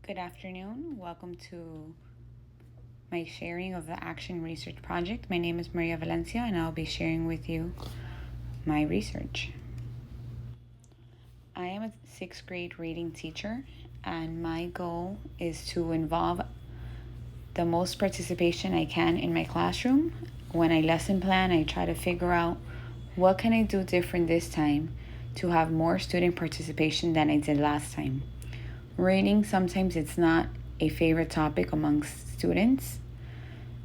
Good afternoon. Welcome to my sharing of the Action Research Project. My name is Maria Valencia and I'll be sharing with you my research. I am a sixth grade reading teacher and my goal is to involve the most participation I can in my classroom. When I lesson plan, I try to figure out what can I do different this time to have more student participation than I did last time. Reading, sometimes it's not a favorite topic amongst students,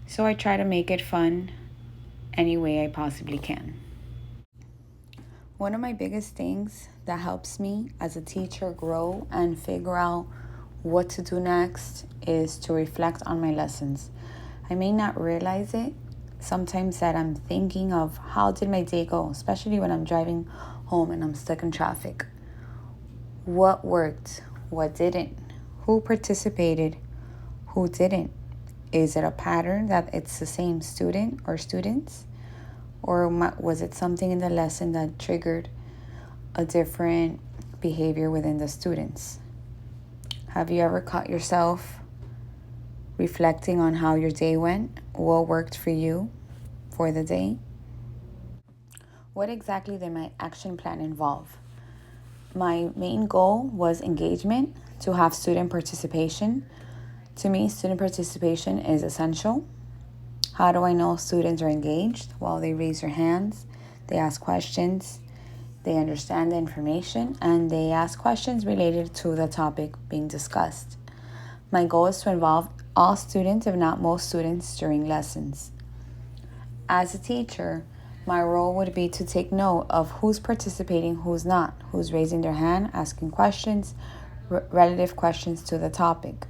so I try to make it fun any way I possibly can. One of my biggest things that helps me as a teacher grow and figure out what to do next is to reflect on my lessons. I may not realize it sometimes that I'm thinking of how did my day go, especially when I'm driving home and I'm stuck in traffic. What worked? What didn't? Who participated? Who didn't? Is it a pattern that it's the same student or students? Or was it something in the lesson that triggered a different behavior within the students? Have you ever caught yourself reflecting on how your day went? What worked for you for the day? What exactly did my action plan involve? My main goal was engagement, to have student participation. To me, student participation is essential. How do I know students are engaged? Well, they raise their hands, they ask questions, they understand the information, and they ask questions related to the topic being discussed. My goal is to involve all students, if not most students, during lessons. As a teacher, my role would be to take note of who's participating, who's not, who's raising their hand, asking questions, relative questions to the topic.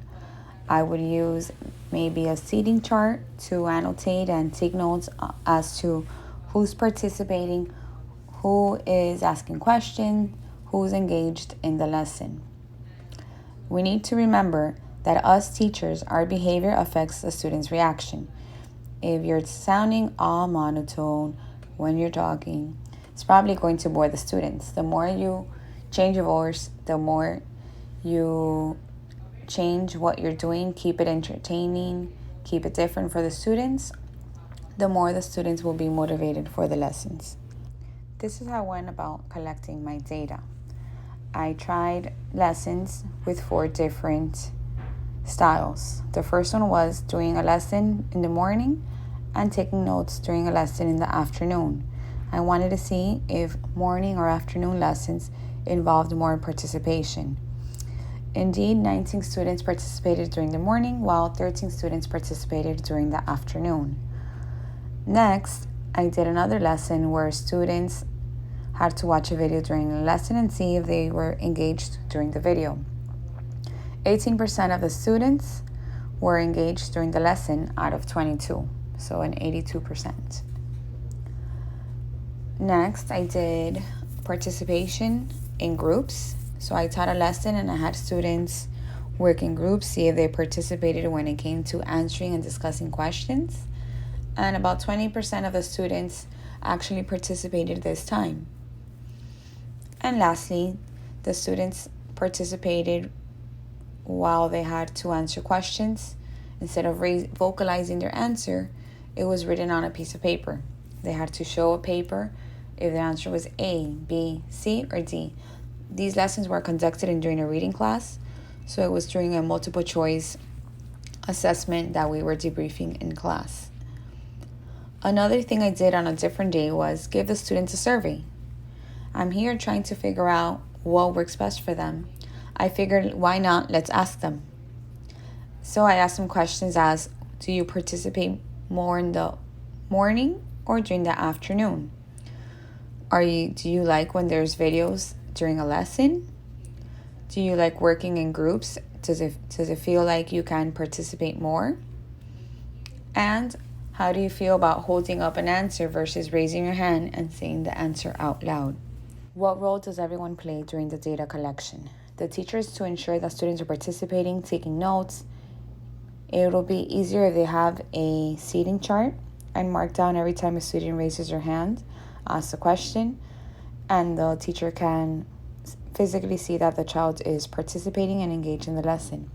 I would use maybe a seating chart to annotate and take notes as to who's participating, who is asking questions, who's engaged in the lesson. We need to remember that us teachers, our behavior affects the student's reaction. If you're sounding all monotone when you're talking, it's probably going to bore the students. The more you change your voice, the more you change what you're doing, keep it entertaining, keep it different for the students, the more the students will be motivated for the lessons. This is how I went about collecting my data. I tried lessons with 4 different styles. The first one was doing a lesson in the morning and taking notes during a lesson in the afternoon. I wanted to see if morning or afternoon lessons involved more participation. Indeed, 19 students participated during the morning, while 13 students participated during the afternoon. Next, I did another lesson where students had to watch a video during the lesson and see if they were engaged during the video. 18% of the students were engaged during the lesson out of 22, so an 82%. Next, I did participation in groups. So I taught a lesson and I had students work in groups, see if they participated when it came to answering and discussing questions. And about 20% of the students actually participated this time. And lastly, the students participated while they had to answer questions. Instead of vocalizing their answer, it was written on a piece of paper. They had to show a paper if the answer was A, B, C, or D. These lessons were conducted during a reading class, so it was during a multiple choice assessment that we were debriefing in class. Another thing I did on a different day was give the students a survey. I'm here trying to figure out what works best for them. I figured, why not? Let's ask them. So I asked them questions as, do you participate more in the morning or during the afternoon? Do you like when there's videos during a lesson? Do you like working in groups? Does it feel like you can participate more? And how do you feel about holding up an answer versus raising your hand and saying the answer out loud? What role does everyone play during the data collection? The teachers, to ensure that students are participating, taking notes. It will be easier if they have a seating chart and mark down every time a student raises their hand, asks a question, and the teacher can physically see that the child is participating and engaged in the lesson.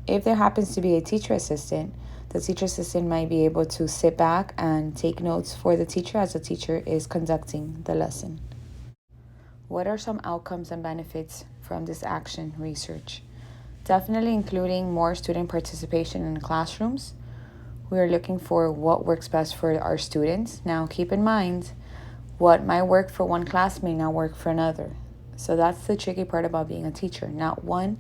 If there happens to be a teacher assistant, the teacher assistant might be able to sit back and take notes for the teacher as the teacher is conducting the lesson. What are some outcomes and benefits from this action research? Definitely including more student participation in the classrooms. We are looking for what works best for our students. Now, keep in mind, what might work for one class may not work for another. So that's the tricky part about being a teacher. Not one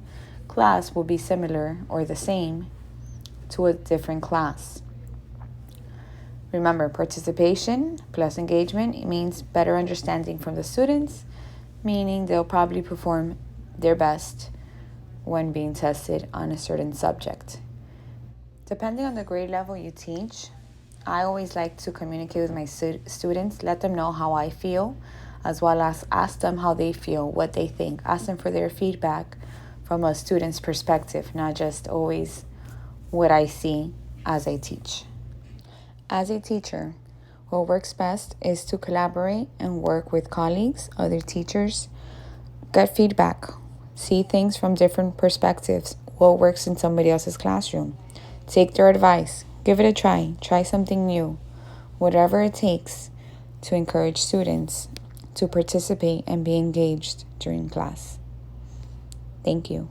class will be similar or the same to a different class. Remember, participation plus engagement means better understanding from the students, meaning they'll probably perform their best when being tested on a certain subject. Depending on the grade level you teach, I always like to communicate with my students, let them know how I feel, as well as ask them how they feel, what they think, ask them for their feedback from a student's perspective, not just always what I see as I teach. As a teacher, what works best is to collaborate and work with colleagues, other teachers, get feedback, see things from different perspectives, what works in somebody else's classroom. Take their advice, give it a try something new, whatever it takes to encourage students to participate and be engaged during class. Thank you.